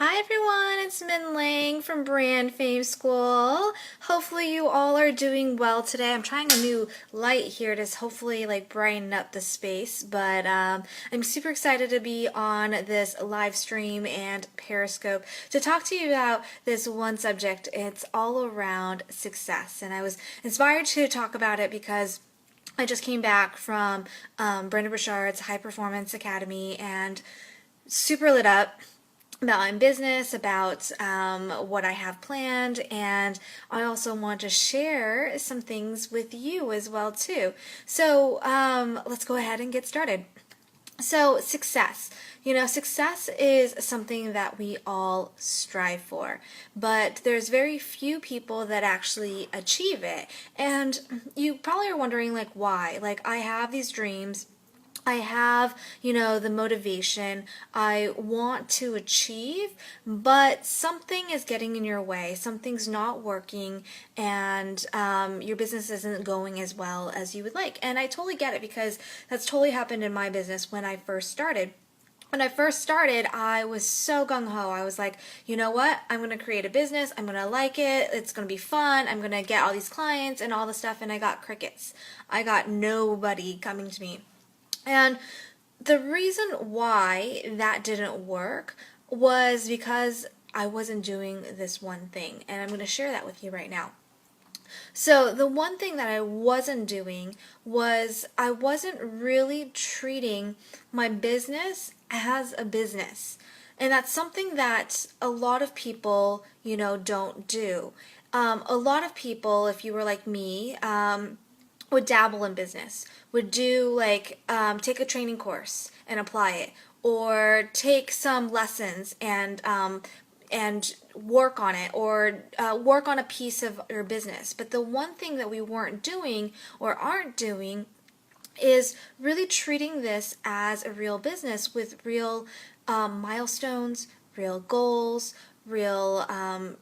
Hi everyone, it's Min Lang from Brand Fame School. Hopefully you all are doing well today. I'm trying a new light here to hopefully brighten up the space, but I'm super excited to be on this live stream and Periscope to talk to you about this one subject. It's all around success, and I was inspired to talk about it because I just came back from Brendon Burchard's High Performance Academy and super lit up about my business, about what I have planned, and I also want to share some things with you as well too. So let's go ahead and get started. So success. Success is something that we all strive for, but there's very few people that actually achieve it. And you probably are wondering why? I have these dreams, I have, the motivation, I want to achieve, but something is getting in your way, something's not working, and your business isn't going as well as you would like. And I totally get it because that's totally happened in my business when I first started. When I first started, I was so gung-ho. I was like, you know what? I'm going to create a business. I'm going to like it. It's going to be fun. I'm going to get all these clients and all the stuff. And I got crickets. I got nobody coming to me. And the reason why that didn't work was because I wasn't doing this one thing. And I'm going to share that with you right now. So the one thing that I wasn't doing was I wasn't really treating my business as a business. And that's something that a lot of people, don't do. A lot of people, if you were like me, would dabble in business, would do take a training course and apply it, or take some lessons and work on it, or work on a piece of your business. But the one thing that we weren't doing or aren't doing is really treating this as a real business with real milestones, real goals, real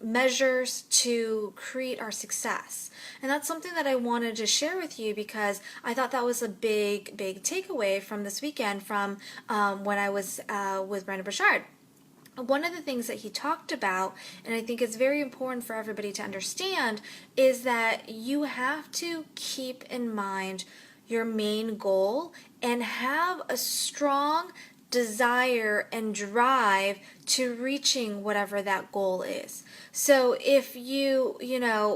measures to create our success. And that's something that I wanted to share with you because I thought that was a big takeaway from this weekend from when I was with Brendon Burchard. One of the things that he talked about, and I think it's very important for everybody to understand, is that you have to keep in mind your main goal and have a strong desire and drive to reaching whatever that goal is. So if you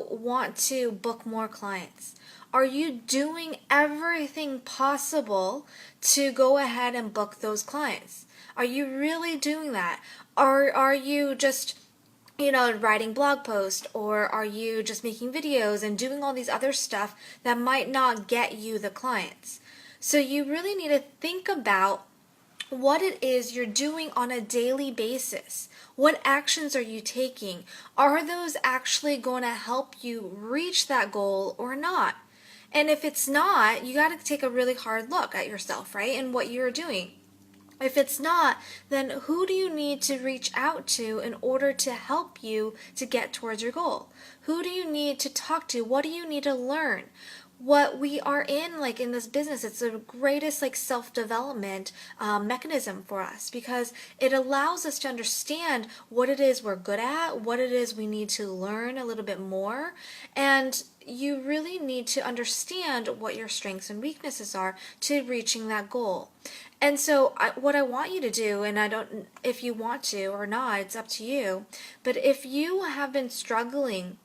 want to book more clients, are you doing everything possible to go ahead and book those clients? Are you really doing that? Or are you just writing blog posts, or are you just making videos and doing all these other stuff that might not get you the clients? So you really need to think about what it is you're doing on a daily basis. What actions are you taking? Are those actually going to help you reach that goal or not? And if it's not, you got to take a really hard look at yourself, right? And what you're doing. If it's not, then who do you need to reach out to in order to help you to get towards your goal? Who do you need to talk to? What do you need to learn? What we are in this business, it's the greatest self-development mechanism for us because it allows us to understand what it is we're good at, what it is we need to learn a little bit more, and you really need to understand what your strengths and weaknesses are to reaching that goal. And so what I want you to do, and if you want to or not, it's up to you, but if you have been struggling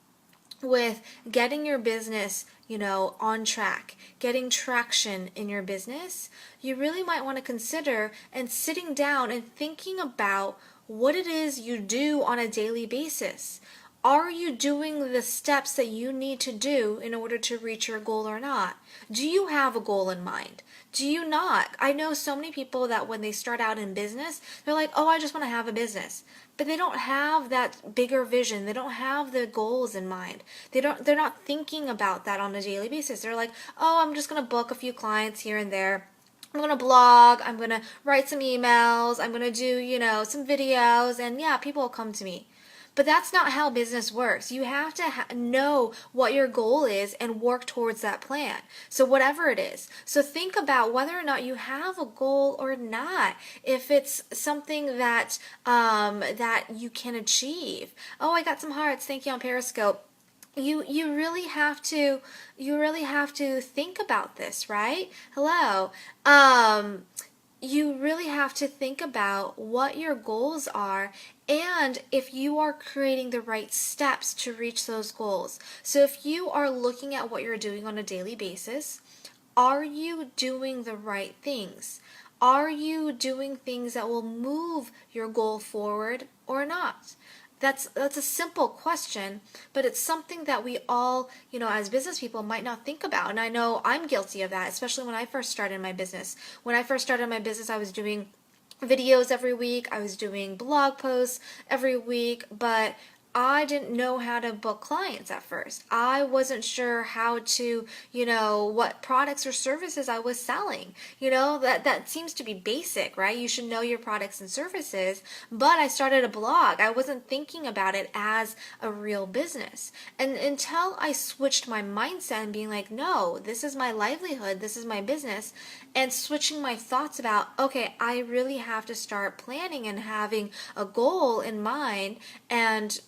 with getting your business, on track, getting traction in your business, you really might want to consider and sitting down and thinking about what it is you do on a daily basis. Are you doing the steps that you need to do in order to reach your goal or not? Do you have a goal in mind? Do you not? I know so many people that when they start out in business, they're like, oh, I just want to have a business. But they don't have that bigger vision. They don't have the goals in mind. They're not thinking about that on a daily basis. They're like, oh, I'm just going to book a few clients here and there. I'm going to blog, I'm going to write some emails, I'm going to do, some videos, and yeah, people will come to me. But that's not how business works. You have to know what your goal is and work towards that plan. So whatever it is. So think about whether or not you have a goal or not. If it's something that that you can achieve. Oh, I got some hearts. Thank you on Periscope. You really have to think about this, right? Hello. You really have to think about what your goals are and if you are creating the right steps to reach those goals. So if you are looking at what you're doing on a daily basis, are you doing the right things? Are you doing things that will move your goal forward or not? That's a simple question, but it's something that we all, as business people might not think about. And I know I'm guilty of that, especially when I first started my business. When I first started my business, I was doing videos every week. I was doing blog posts every week, but I didn't know how to book clients at first. I wasn't sure how to, what products or services I was selling. That seems to be basic, right? You should know your products and services, but I started a blog. I wasn't thinking about it as a real business. And until I switched my mindset and being like, no, this is my livelihood, this is my business, and switching my thoughts about, okay, I really have to start planning and having a goal in mind and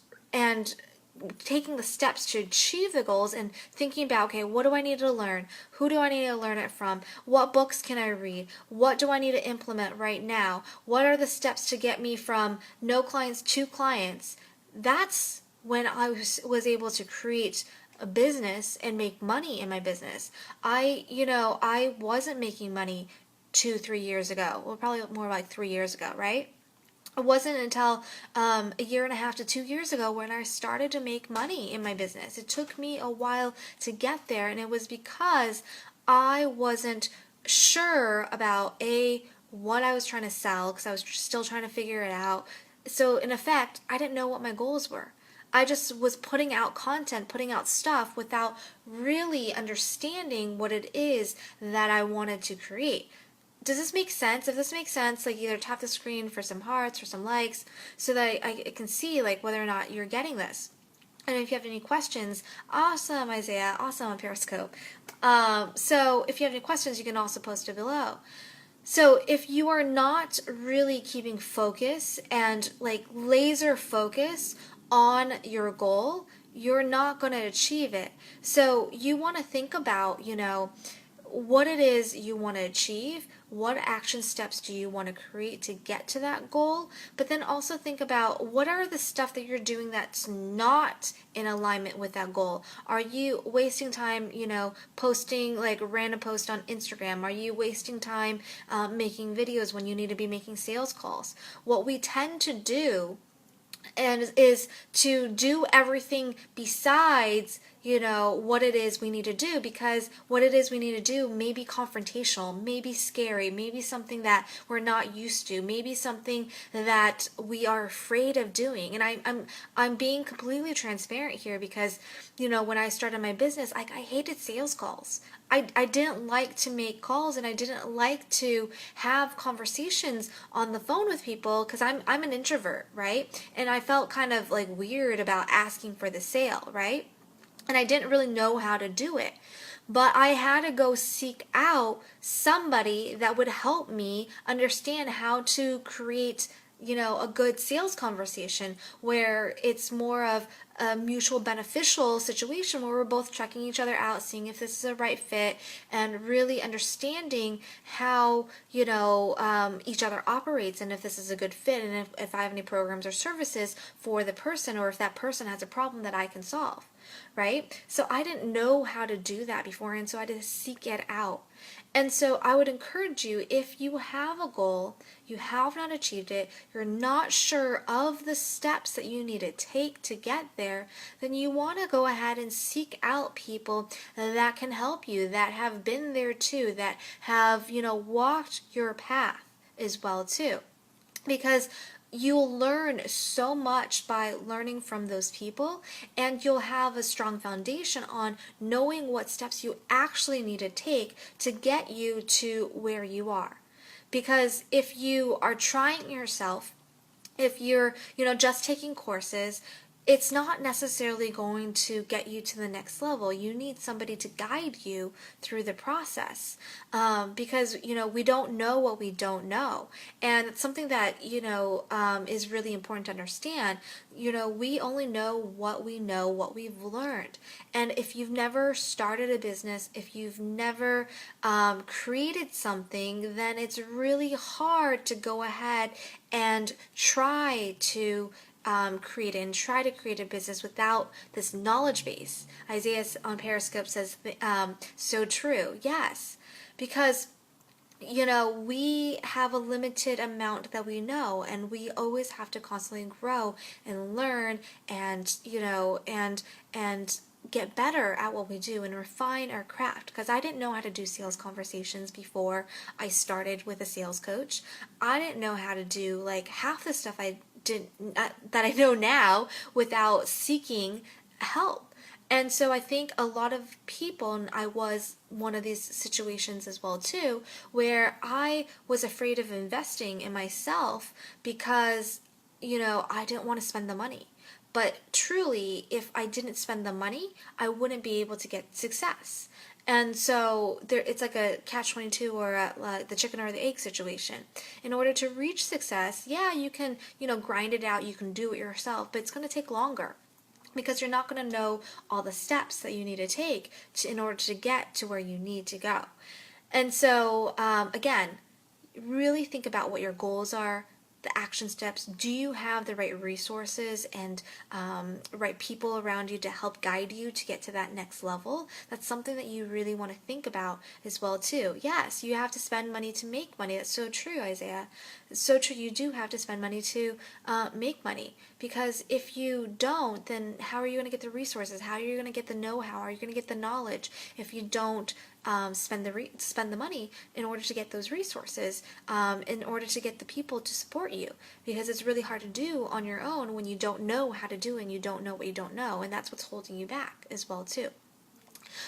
taking the steps to achieve the goals and thinking about, okay, what do I need to learn? Who do I need to learn it from? What books can I read? What do I need to implement right now? What are the steps to get me from no clients to clients? That's when I was able to create a business and make money in my business. I wasn't making money 2-3 years ago. Well, probably more like 3 years ago, right? It wasn't until a year and a half to 2 years ago when I started to make money in my business. It took me a while to get there, and it was because I wasn't sure about what I was trying to sell, because I was still trying to figure it out. So in effect, I didn't know what my goals were. I just was putting out content, putting out stuff without really understanding what it is that I wanted to create. Does this make sense? If this makes sense, either tap the screen for some hearts or some likes so that I can see whether or not you're getting this. And if you have any questions, awesome, Isaiah, awesome on Periscope. So if you have any questions, you can also post it below. So if you are not really keeping focus and laser focus on your goal, you're not going to achieve it. So you want to think about, what it is you want to achieve, what action steps do you want to create to get to that goal, but then also think about what are the stuff that you're doing that's not in alignment with that goal. Are you wasting time, posting random posts on Instagram? Are you wasting time making videos when you need to be making sales calls? What we tend to do is to do everything besides what it is we need to do, because what it is we need to do may be confrontational, may be scary, maybe something that we're not used to, maybe something that we are afraid of doing. And I'm being completely transparent here because when I started my business, I hated sales calls. I didn't like to make calls, and I didn't like to have conversations on the phone with people because I'm an introvert, right? And I felt kind of weird about asking for the sale, right? And I didn't really know how to do it. But I had to go seek out somebody that would help me understand how to create a good sales conversation where it's more of a mutual beneficial situation where we're both checking each other out, seeing if this is a right fit, and really understanding how each other operates, and if this is a good fit, and if I have any programs or services for the person, or if that person has a problem that I can solve, right? So I didn't know how to do that before, and so I had to seek it out. And so I would encourage you, if you have a goal, you have not achieved it, you're not sure of the steps that you need to take to get there, then you want to go ahead and seek out people that can help you, that have been there too, that have, walked your path as well too. Because you'll learn so much by learning from those people, and you'll have a strong foundation on knowing what steps you actually need to take to get you to where you are. Because if you are trying yourself If you're, just taking courses, it's not necessarily going to get you to the next level. You need somebody to guide you through the process, because we don't know what we don't know, and it's something that is really important to understand. We only know, what we've learned, and if you've never started a business, if you've never created something, then it's really hard to go ahead and try to try to create a business without this knowledge base. Isaiah on Periscope says, so true. Yes, because we have a limited amount that we know, and we always have to constantly grow and learn, and and get better at what we do and refine our craft. Because I didn't know how to do sales conversations before I started with a sales coach. I didn't know how to do like half the stuff that I know now without seeking help. And so I think a lot of people, and I was one of these situations as well too, where I was afraid of investing in myself because, I didn't want to spend the money. But truly, if I didn't spend the money, I wouldn't be able to get success. And so it's like a catch-22 or the chicken or the egg situation. In order to reach success, yeah, you can, grind it out, you can do it yourself, but it's going to take longer, because you're not going to know all the steps that you need to take in order to get to where you need to go. And so, again, really think about what your goals are, the action steps. Do you have the right resources and right people around you to help guide you to get to that next level? That's something that you really want to think about as well too. Yes, you have to spend money to make money. That's so true, Isaiah. It's so true. You do have to spend money to make money, because if you don't, then how are you going to get the resources? How are you going to get the know-how? How are you going to get the knowledge if you don't spend the money in order to get those resources, in order to get the people to support you? Because it's really hard to do on your own when you don't know how to do it and you don't know what you don't know, and that's what's holding you back as well too.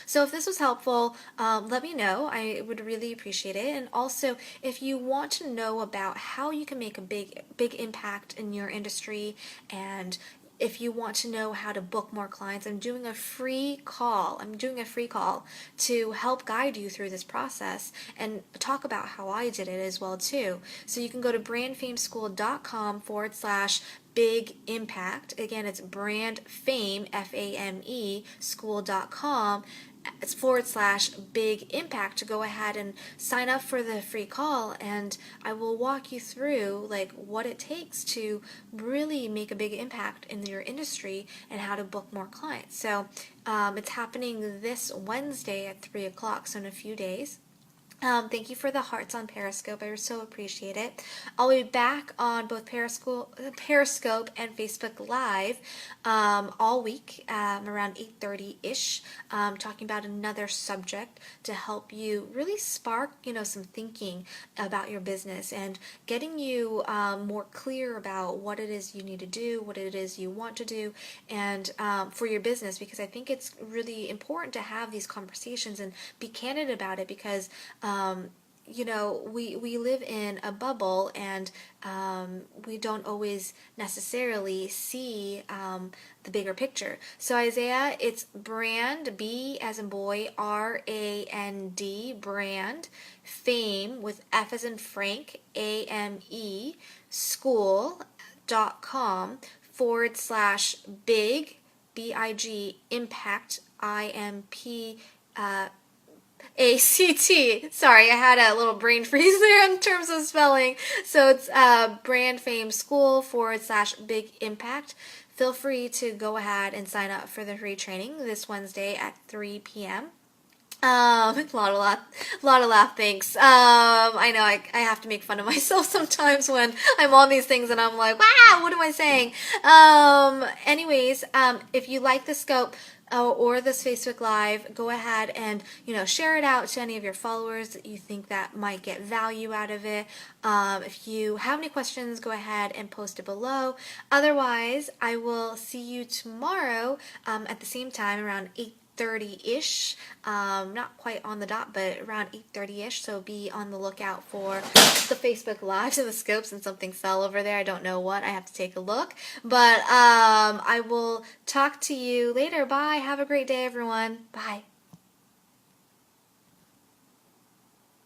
So if this was helpful, let me know. I would really appreciate it. And also, if you want to know about how you can make a big impact in your industry, and if you want to know how to book more clients, I'm doing a free call. To help guide you through this process and talk about how I did it as well too. So you can go to brandfameschool.com/big impact. Again, it's brandfame, FAME, school.com /big impact to go ahead and sign up for the free call, and I will walk you through like what it takes to really make a big impact in your industry and how to book more clients. So it's happening this Wednesday at 3 o'clock, so in a few days. Thank you for the hearts on Periscope. I so appreciate it. I'll be back on both Periscope and Facebook Live all week around 8:30-ish, talking about another subject to help you really spark, some thinking about your business and getting you more clear about what it is you need to do, what it is you want to do, and for your business, because I think it's really important to have these conversations and be candid about it, because we live in a bubble, and we don't always necessarily see the bigger picture. So Isaiah, it's brand, B as in boy, RAND, brand, fame with F as in Frank, AME, school.com /big, BIG, impact, IMP, ACT. Sorry, I had a little brain freeze there in terms of spelling. So it's Brand Fame School /big impact. Feel free to go ahead and sign up for the free training this Wednesday at 3 p.m. A lot of laugh, thanks. I know I have to make fun of myself sometimes when I'm on these things and I'm like, wow, what am I saying? Anyways, if you like the scope or this Facebook Live, go ahead and, share it out to any of your followers that you think that might get value out of it. If you have any questions, go ahead and post it below. Otherwise, I will see you tomorrow at the same time around 8:30 8:30-ish, not quite on the dot, but around 8:30-ish, so be on the lookout for the Facebook Lives of the scopes, and something fell over there. I don't know what. I have to take a look, but I will talk to you later. Bye. Have a great day, everyone. Bye.